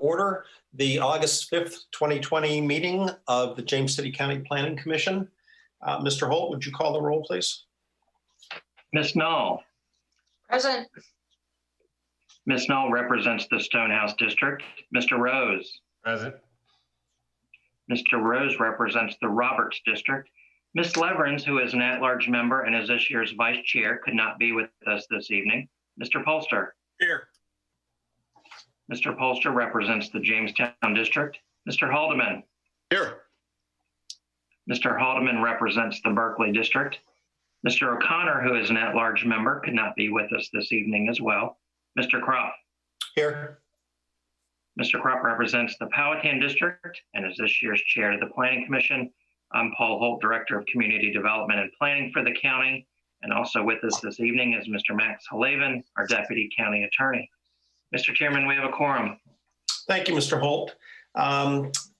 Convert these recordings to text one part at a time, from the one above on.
order the August 5th, 2020 meeting of the James City County Planning Commission. Mr. Holt, would you call the roll, please? Ms. Null. Present. Ms. Null represents the Stonehouse District. Mr. Rose. Present. Mr. Rose represents the Roberts District. Ms. Leverins, who is an at-large member and is this year's vice chair, could not be with us this evening. Mr. Polster. Here. Mr. Polster represents the Jamestown District. Mr. Haldeman. Here. Mr. Haldeman represents the Berkeley District. Mr. O'Connor, who is an at-large member, could not be with us this evening as well. Mr. Kropp. Here. Mr. Kropp represents the Powhatan District and is this year's chair of the Planning Commission. I'm Paul Holt, Director of Community Development and Planning for the county. And also with us this evening is Mr. Max Halavin, our Deputy County Attorney. Mr. Chairman, we have a quorum. Thank you, Mr. Holt.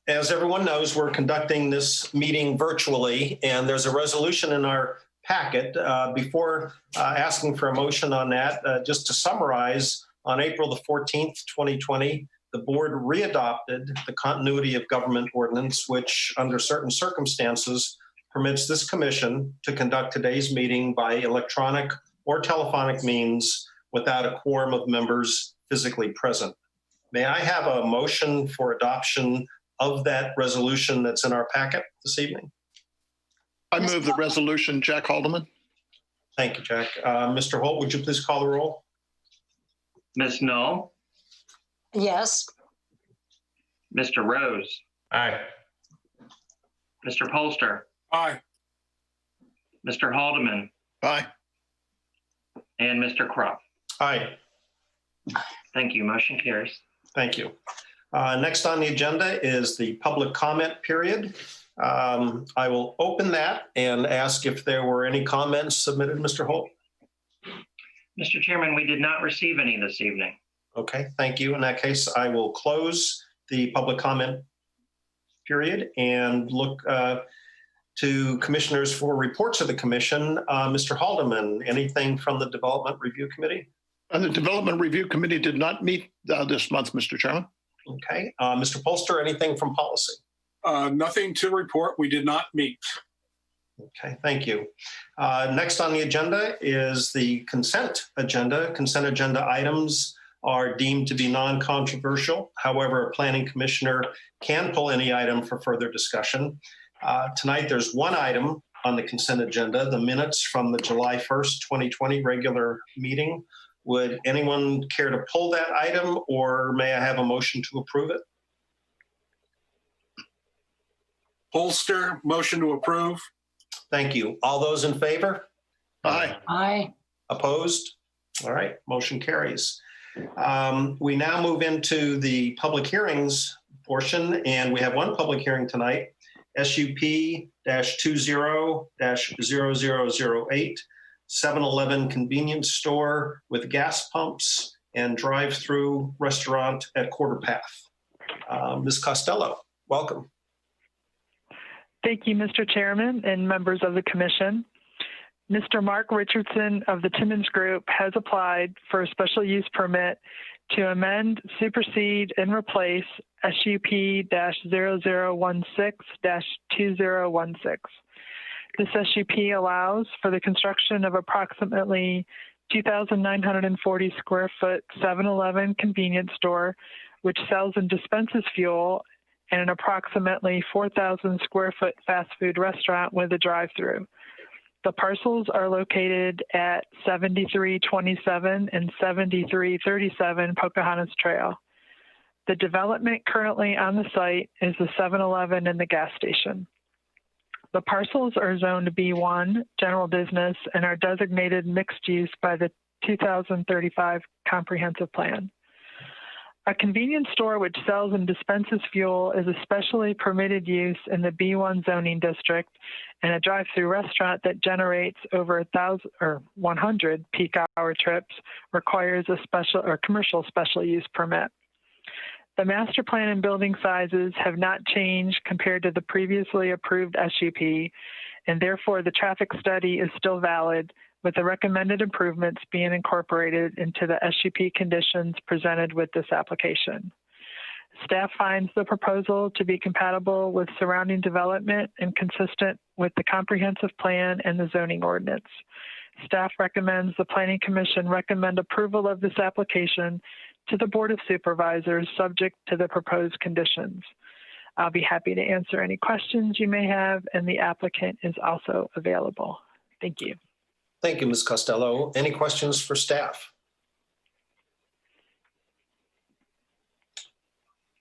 As everyone knows, we're conducting this meeting virtually, and there's a resolution in our packet. Before asking for a motion on that, just to summarize, on April the 14th, 2020, the board readopted the Continuity of Government Ordinance, which under certain circumstances permits this commission to conduct today's meeting by electronic or telephonic means without a quorum of members physically present. May I have a motion for adoption of that resolution that's in our packet this evening? I move the resolution. Jack Haldeman. Thank you, Jack. Mr. Holt, would you please call the roll? Ms. Null. Yes. Mr. Rose. Aye. Mr. Polster. Aye. Mr. Haldeman. Aye. And Mr. Kropp. Aye. Thank you. Motion carries. Thank you. Next on the agenda is the public comment period. I will open that and ask if there were any comments submitted, Mr. Holt. Mr. Chairman, we did not receive any this evening. Okay, thank you. In that case, I will close the public comment period and look to commissioners for reports of the commission. Mr. Haldeman, anything from the Development Review Committee? The Development Review Committee did not meet this month, Mr. Chairman. Okay. Mr. Polster, anything from policy? Nothing to report. We did not meet. Okay, thank you. Next on the agenda is the consent agenda. Consent agenda items are deemed to be non-controversial. However, a planning commissioner can pull any item for further discussion. Tonight, there's one item on the consent agenda, the minutes from the July 1st, 2020 regular meeting. Would anyone care to pull that item, or may I have a motion to approve it? Polster, motion to approve. Thank you. All those in favor? Aye. Aye. Opposed? All right, motion carries. We now move into the public hearings portion, and we have one public hearing tonight, SUP-20-0008, 7-Eleven convenience store with gas pumps and drive-through restaurant at Quarterpath. Ms. Costello, welcome. Thank you, Mr. Chairman and members of the Commission. Mr. Mark Richardson of the Timmons Group has applied for a special use permit to amend, supersede, and replace SUP-0016-2016. This SUP allows for the construction of approximately 2,940 square foot 7-Eleven convenience store, which sells and dispenses fuel, and an approximately 4,000 square foot fast food restaurant with a drive-through. The parcels are located at 7327 and 7337 Pocahontas Trail. The development currently on the site is the 7-Eleven and the gas station. The parcels are zoned B1, general business, and are designated mixed use by the 2035 comprehensive plan. A convenience store which sells and dispenses fuel is a specially permitted use in the B1 zoning district, and a drive-through restaurant that generates over 100 peak hour trips requires a special or commercial special use permit. The master plan and building sizes have not changed compared to the previously approved SUP, and therefore the traffic study is still valid, with the recommended improvements being incorporated into the SUP conditions presented with this application. Staff finds the proposal to be compatible with surrounding development and consistent with the comprehensive plan and the zoning ordinance. Staff recommends the Planning Commission recommend approval of this application to the Board of Supervisors subject to the proposed conditions. I'll be happy to answer any questions you may have, and the applicant is also available. Thank you. Thank you, Ms. Costello. Any questions for staff?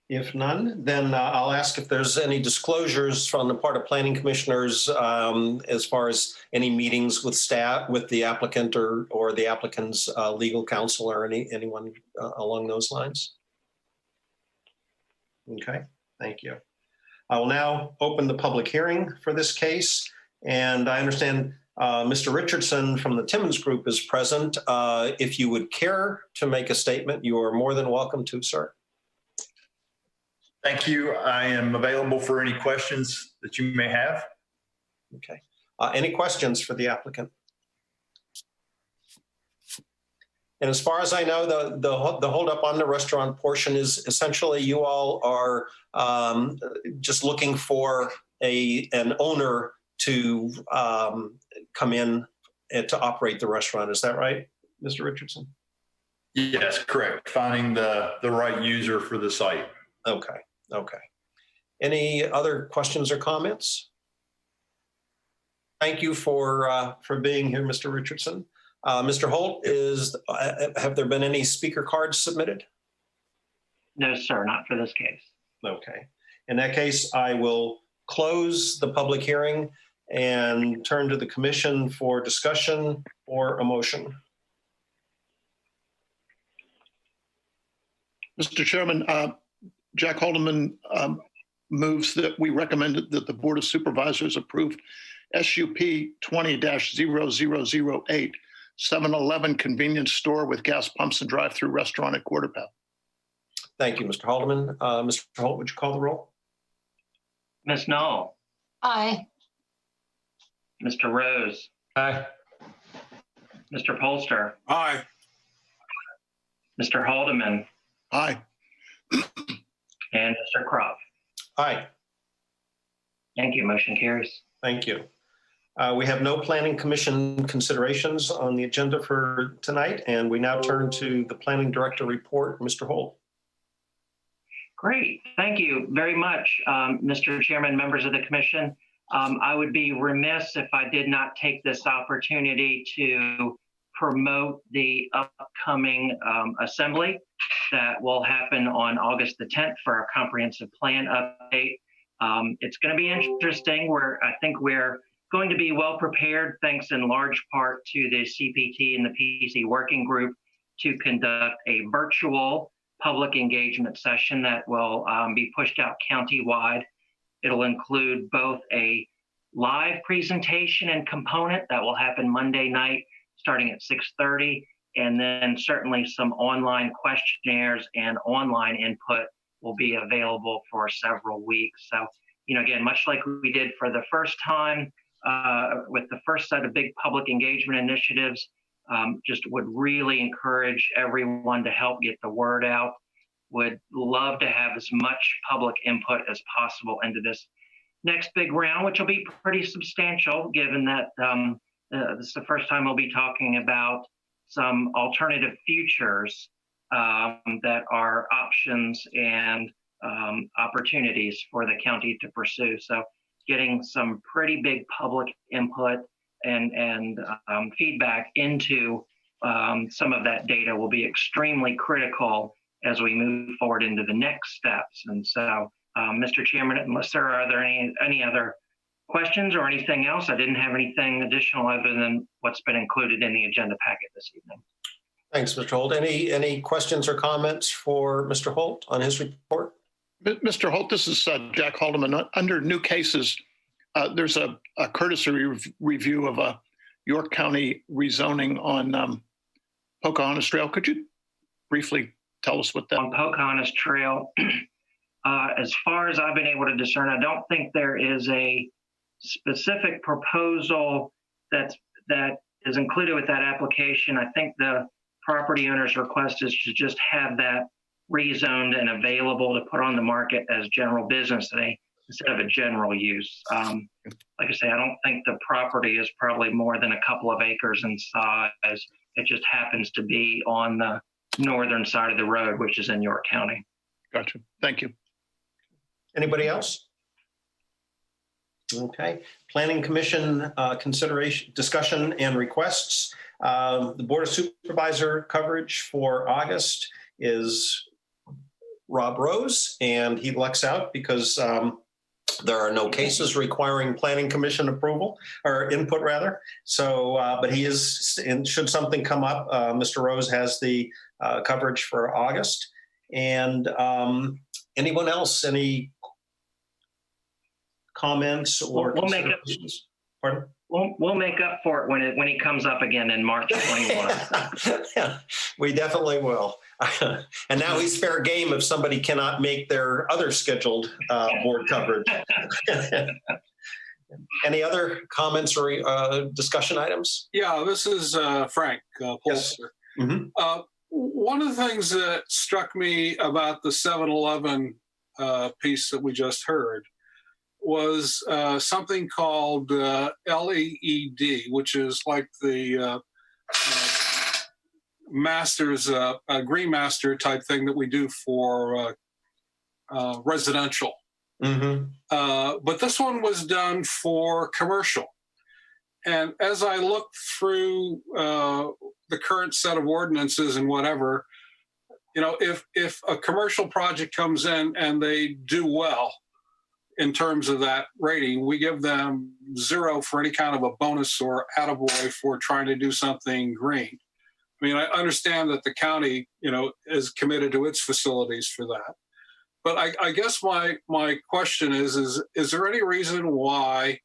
If none, then I'll ask if there's any disclosures from the part of planning commissioners as far as any meetings with staff, with the applicant or the applicant's legal counsel or anyone along those lines. Okay, thank you. I will now open the public hearing for this case. And I understand Mr. Richardson from the Timmons Group is present. If you would care to make a statement, you are more than welcome to, sir. Thank you. I am available for any questions that you may have. Okay. Any questions for the applicant? And as far as I know, the holdup on the restaurant portion is essentially you all are just looking for an owner to come in and to operate the restaurant. Is that right, Mr. Richardson? Yes, correct. Finding the right user for the site. Okay. Okay. Any other questions or comments? Thank you for being here, Mr. Richardson. Mr. Holt, have there been any speaker cards submitted? No, sir, not for this case. Okay. In that case, I will close the public hearing and turn to the commission for discussion or a motion. Mr. Chairman, Jack Haldeman moves that we recommend that the Board of Supervisors approve SUP 20-0008, 7-Eleven convenience store with gas pumps and drive-through restaurant at Quarterpath. Thank you, Mr. Haldeman. Mr. Holt, would you call the roll? Ms. Knoll, Aye. Mr. Rose, Aye. Mr. Polster, Aye. Mr. Haldeman, Aye. and Mr. Kropf. Aye. Thank you. Motion carries. Thank you. We have no planning commission considerations on the agenda for tonight, and we now turn to the planning director report. Mr. Holt. Great. Thank you very much, Mr. Chairman, members of the commission. I would be remiss if I did not take this opportunity to promote the upcoming assembly that will happen on August the 10th for our comprehensive plan update. It's going to be interesting. I think we're going to be well prepared, thanks in large part to the CPT and the PC working group, to conduct a virtual public engagement session that will be pushed out countywide. It'll include both a live presentation and component that will happen Monday night starting at 6:30, and then certainly some online questionnaires and online input will be available for several weeks. So, again, much like we did for the first time with the first set of big public engagement initiatives, just would really encourage everyone to help get the word out. Would love to have as much public input as possible into this next big round, which will be pretty substantial given that this is the first time we'll be talking about some alternative futures that are options and opportunities for the county to pursue. So getting some pretty big public input and feedback into some of that data will be extremely critical as we move forward into the next steps. And so, Mr. Chairman, unless there are any other questions or anything else, I didn't have anything additional other than what's been included in the agenda packet this evening. Thanks, Mr. Holt. Any questions or comments for Mr. Holt on his report? Mr. Holt, this is Jack Haldeman. Under new cases, there's a courtesy review of a York County rezoning on Pocahontas Trail. Could you briefly tell us what that? On Pocahontas Trail, as far as I've been able to discern, I don't think there is a specific proposal that is included with that application. I think the property owner's request is to just have that rezoned and available to put on the market as general business instead of a general use. Like I say, I don't think the property is probably more than a couple of acres in size. It just happens to be on the northern side of the road, which is in York County. Gotcha. Thank you. Anybody else? Okay. Planning Commission consideration, discussion, and requests. The Board of Supervisor coverage for August is Rob Rose, and he lucks out because there are no cases requiring Planning Commission approval or input, rather. So, but he is, and should something come up, Mr. Rose has the coverage for August. And anyone else, any comments or We'll make up. considerations? Pardon? We'll make up for it when he comes up again in March 21. Yeah, we definitely will. And now he's fair game if somebody cannot make their other scheduled board coverage. Any other comments or discussion items? Yeah, this is Frank Polster. Mhm. One of the things that struck me about the 7-Eleven piece that we just heard was something called LEED, which is like the master's, Green Master type thing that we do for residential. Mm-hmm. But this one was done for commercial. And as I looked through the current set of ordinances and whatever, you know, if a commercial project comes in and they do well in terms of that rating, we give them 0 for any kind of a bonus or attaboy for trying to do something green. I mean, I understand that the county, you know, is committed to its facilities for that. But I guess my question is there any reason why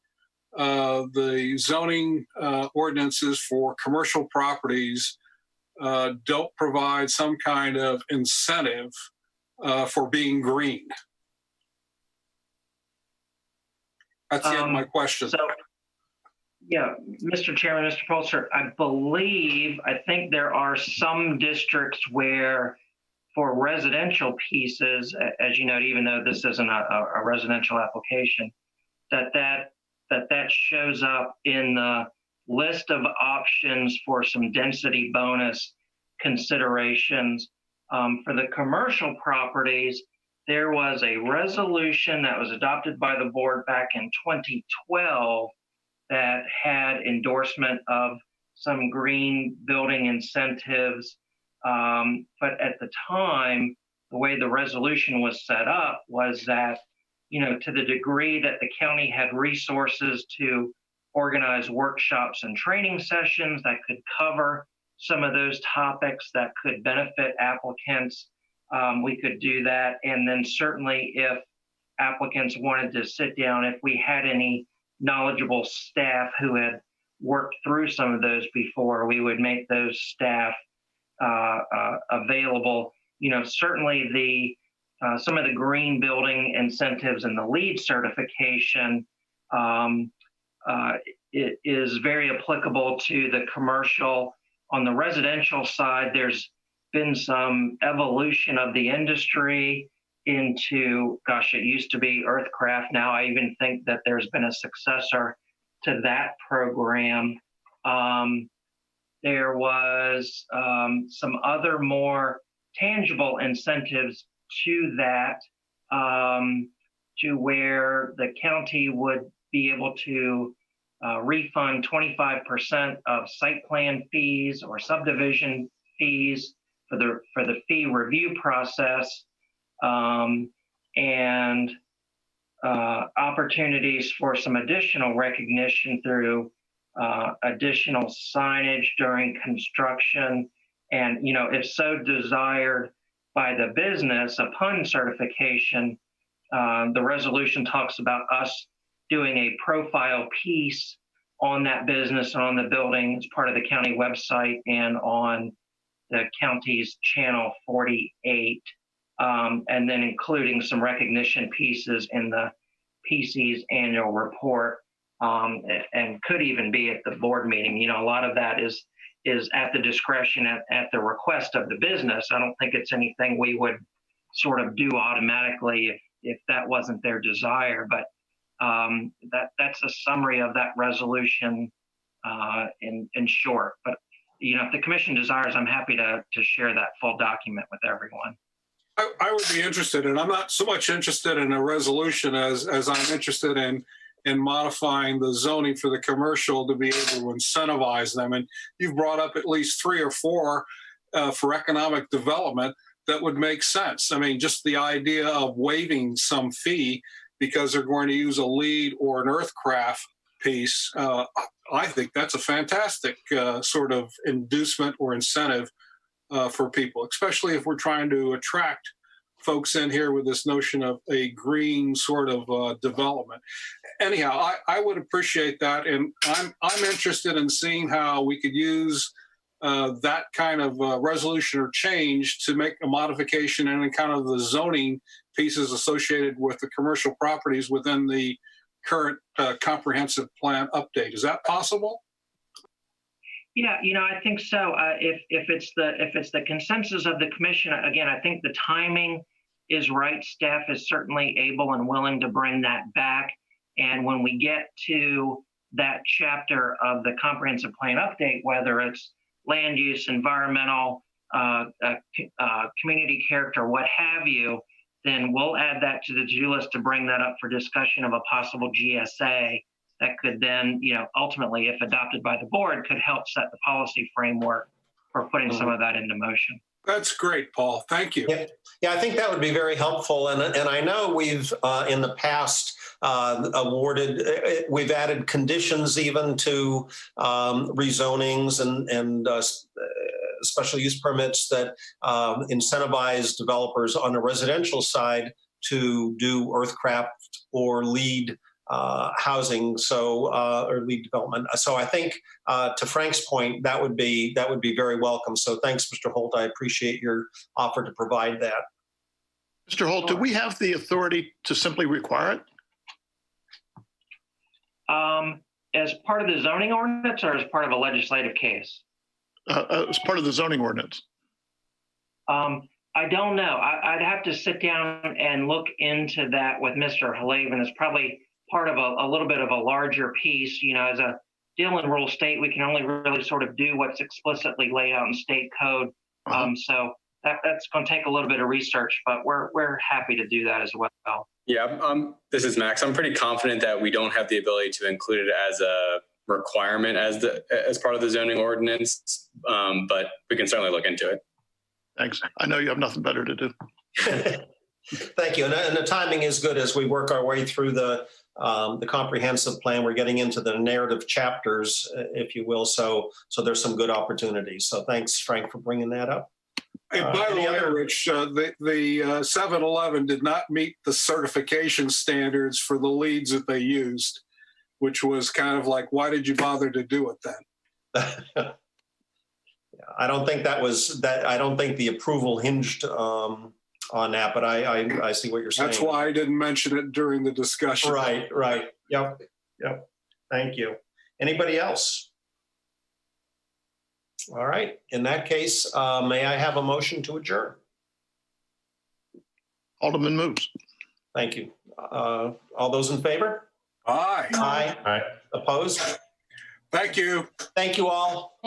the zoning ordinances for commercial properties don't provide some kind of incentive for being green? That's the end of my question. So, yeah, Mr. Chairman, Mr. Polster, I think there are some districts where for residential pieces, as you know, even though this isn't a residential application, that shows up in the list of options for some density bonus considerations. For the commercial properties, there was a resolution that was adopted by the board back in 2012 that had endorsement of some green building incentives. But at the time, the way the resolution was set up was that, you know, to the degree that the county had resources to organize workshops and training sessions that could cover some of those topics that could benefit applicants, we could do that. And then certainly if applicants wanted to sit down, if we had any knowledgeable staff who had worked through some of those before, we would make those staff available. You know, certainly the some of the green building incentives and the LEED certification, it is very applicable to the commercial. On the residential side, there's been some evolution of the industry into, gosh, it used to be Earthcraft. Now I even think that there's been a successor to that program. There was some other more tangible incentives to that, to where the county would be able to refund 25% of site plan fees or subdivision fees for the fee review process, and opportunities for some additional recognition through additional signage during construction, and, you know, if so desired by the business upon certification. The resolution talks about us doing a profile piece on that business and on the building as part of the county website and on the county's channel 48, and then including some recognition pieces in the PC's annual report, and could even be at the board meeting. You know, a lot of that is at the discretion, at the request of the business. I don't think it's anything we would sort of do automatically if that wasn't their desire. But that's a summary of that resolution in short. But if the commission desires, I'm happy to share that full document with everyone. I would be interested, and I'm not so much interested in a resolution as I'm interested in modifying the zoning for the commercial to be able to incentivize them. And you've brought up at least 3 or 4 for economic development that would make sense. I mean, just the idea of waiving some fee because they're going to use a lead or an earthcraft piece, I think that's a fantastic sort of inducement or incentive for people, especially if we're trying to attract folks in here with this notion of a green sort of development. Anyhow, I would appreciate that, and I'm interested in seeing how we could use that kind of resolution or change to make a modification in kind of the zoning pieces associated with the commercial properties within the current comprehensive plan update. Is that possible? Yeah, I think so. If it's the consensus of the commission, again, I think the timing is right. Staff is certainly able and willing to bring that back. And when we get to that chapter of the comprehensive plan update, whether it's land use, environmental, community character, what have you, then we'll add that to the to-do list to bring that up for discussion of a possible GSA that could then, ultimately, if adopted by the board, could help set the policy framework for putting some of that into motion. That's great, Paul. Thank you. Yeah, I think that would be very helpful. And I know we've, in the past, we've added conditions even to rezonings and special use permits that incentivize developers on the residential side to do earthcraft or lead housing, or lead development. So I think, to Frank's point, that would be very welcome. So thanks, Mr. Holt. I appreciate your offer to provide that. Mr. Holt, do we have the authority to simply require it? As part of the zoning ordinance or as part of a legislative case? As part of the zoning ordinance. I don't know. I'd have to sit down and look into that with Mr. Halavin. It's probably part of a little bit of a larger piece. As a deal in rural state, we can only really sort of do what's explicitly laid out in state code. So that's going to take a little bit of research, but we're happy to do that as well. Yeah, this is Max. I'm pretty confident that we don't have the ability to include it as a requirement as part of the zoning ordinance, but we can certainly look into it. Thanks. I know you have nothing better to do. Thank you. And the timing is good as we work our way through the comprehensive plan. We're getting into the narrative chapters, if you will. So there's some good opportunities. So thanks, Frank, for bringing that up. Hey, by the way, Rich, the 7-Eleven did not meet the certification standards for the leads that they used, which was kind of like, why did you bother to do it then? I don't think I don't think the approval hinged on that, but I see what you're saying. That's why I didn't mention it during the discussion. Right. Yep. Thank you. Anybody else? All right. In that case, may I have a motion to adjourn? Alderman moves. Thank you. All those in favor? Aye. Aye. Opposed? Thank you. Thank you all.